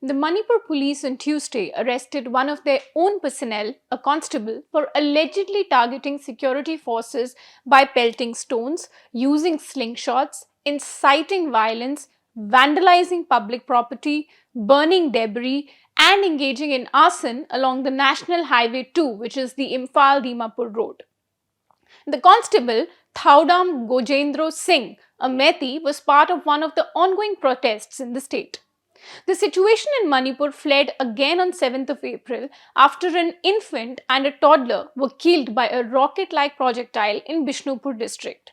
The Manipur police on Tuesday arrested one of their own personnel, a constable, for allegedly targeting security forces by pelting stones, using slingshots, inciting violence, vandalizing public property, burning debris, and engaging in arson along the National Highway 2, which is the Imphal-Dimapur road. The constable, Thaudam Gojendro Singh, a Methi, was part of one of the ongoing protests in the state. The situation in Manipur flared again on 7th of April after an infant and a toddler were killed by a rocket-like projectile in Bishnupur district.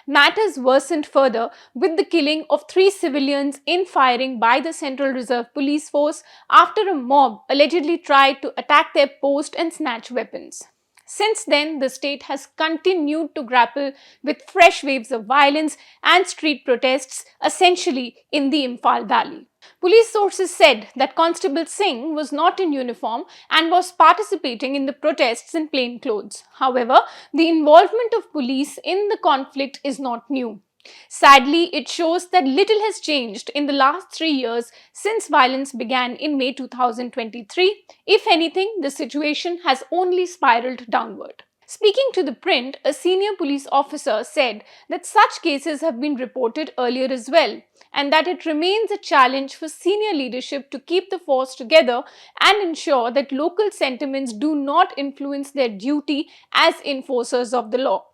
Matters worsened further with the killing of 3 civilians in firing by the Central Reserve Police Force after a mob allegedly tried to attack their post and snatch weapons. Since then, the state has continued to grapple with fresh waves of violence and street protests, essentially in the Imphal Valley. Police sources said that Constable Singh was not in uniform and was participating in the protests in plain clothes. However, the involvement of police in the conflict is not new. Sadly, it shows that little has changed in the last 3 years since violence began in May 2023. If anything, the situation has only spiraled downward. Speaking to the print, a senior police officer said that such cases have been reported earlier as well, and that it remains a challenge for senior leadership to keep the force together and ensure that local sentiments do not influence their duty as enforcers of the law.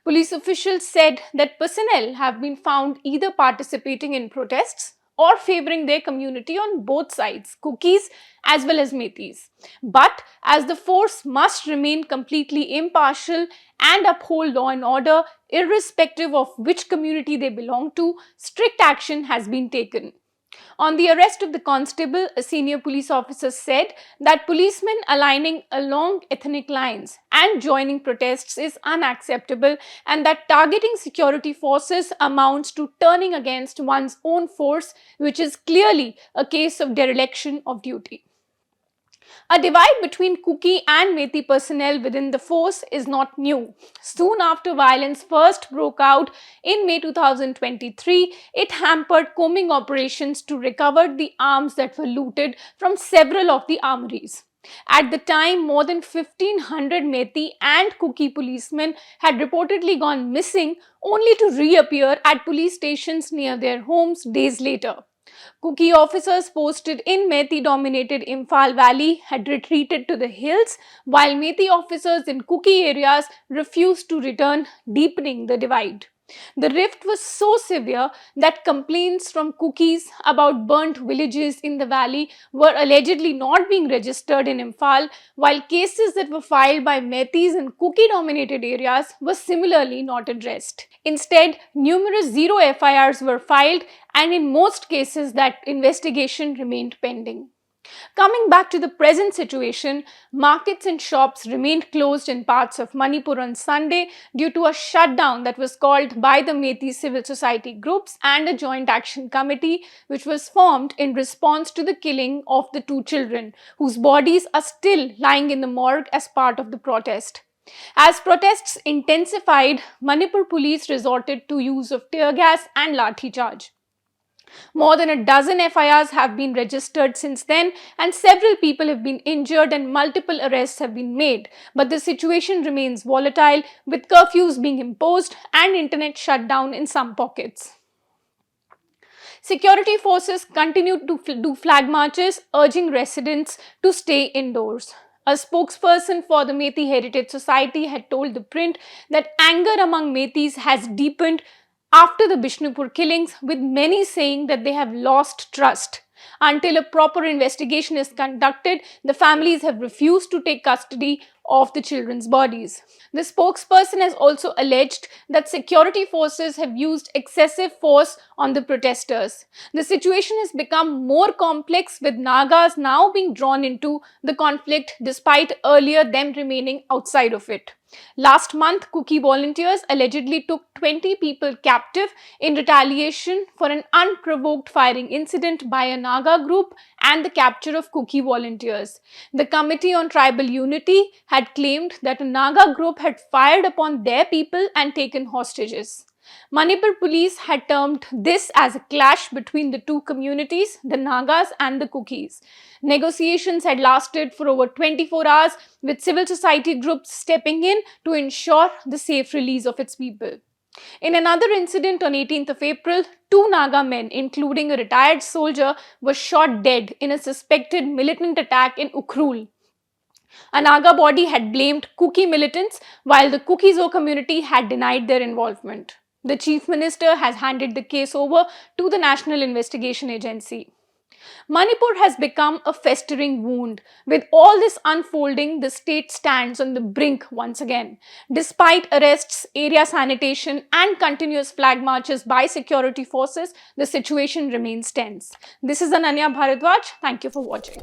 Police officials said that personnel have been found either participating in protests or favoring their community on both sides, Kukis as well as Methis. But as the force must remain completely impartial and uphold law and order, irrespective of which community they belong to, strict action has been taken. On the arrest of the constable, a senior police officer said that policemen aligning along ethnic lines and joining protests is unacceptable and that targeting security forces amounts to turning against one's own force, which is clearly a case of dereliction of duty. A divide between Kuki and Methi personnel within the force is not new. Soon after violence first broke out in May 2023, it hampered combing operations to recover the arms that were looted from several of the armories. At the time, more than 1,500 Methi and Kuki policemen had reportedly gone missing, only to reappear at police stations near their homes days later. Kuki officers posted in Methi-dominated Imphal Valley had retreated to the hills, while Methi officers in Kuki areas refused to return, deepening the divide. The rift was so severe that complaints from Kukis about burnt villages in the valley were allegedly not being registered in Imphal, while cases that were filed by Methis in Kuki-dominated areas were similarly not addressed. Instead, numerous zero FIRs were filed, and in most cases that investigation remained pending. Coming back to the present situation, markets and shops remained closed in parts of Manipur on Sunday due to a shutdown that was called by the Methi civil society groups and a joint action committee which was formed in response to the killing of the 2 children, whose bodies are still lying in the morgue as part of the protest. As protests intensified, Manipur police resorted to use of tear gas and lathi charge. More than a dozen FIRs have been registered since then, and several people have been injured and multiple arrests have been made. But the situation remains volatile, with curfews being imposed and internet shut down in some pockets. Security forces continued to do flag marches, urging residents to stay indoors. A spokesperson for the Methi Heritage Society had told the print that anger among Methis has deepened after the Bishnupur killings, with many saying that they have lost trust. Until a proper investigation is conducted, the families have refused to take custody of the children's bodies. The spokesperson has also alleged that security forces have used excessive force on the protesters. The situation has become more complex, with Nagas now being drawn into the conflict despite earlier them remaining outside of it. Last month, Kuki volunteers allegedly took 20 people captive in retaliation for an unprovoked firing incident by a Naga group and the capture of Kuki volunteers. The Committee on Tribal Unity had claimed that a Naga group had fired upon their people and taken hostages. Manipur police had termed this as a clash between the two communities, the Nagas and the Kukis. Negotiations had lasted for over 24 hours, with civil society groups stepping in to ensure the safe release of its people. In another incident on 18th of April, two Naga men, including a retired soldier, were shot dead in a suspected militant attack in Ukhrul. A Naga body had blamed Kuki militants, while the Kuki-Zo community had denied their involvement. The chief minister has handed the case over to the National Investigation Agency. Manipur has become a festering wound. With all this unfolding, the state stands on the brink once again. Despite arrests, area sanitation, and continuous flag marches by security forces, the situation remains tense. This is Ananya Bharadwaj. Thank you for watching.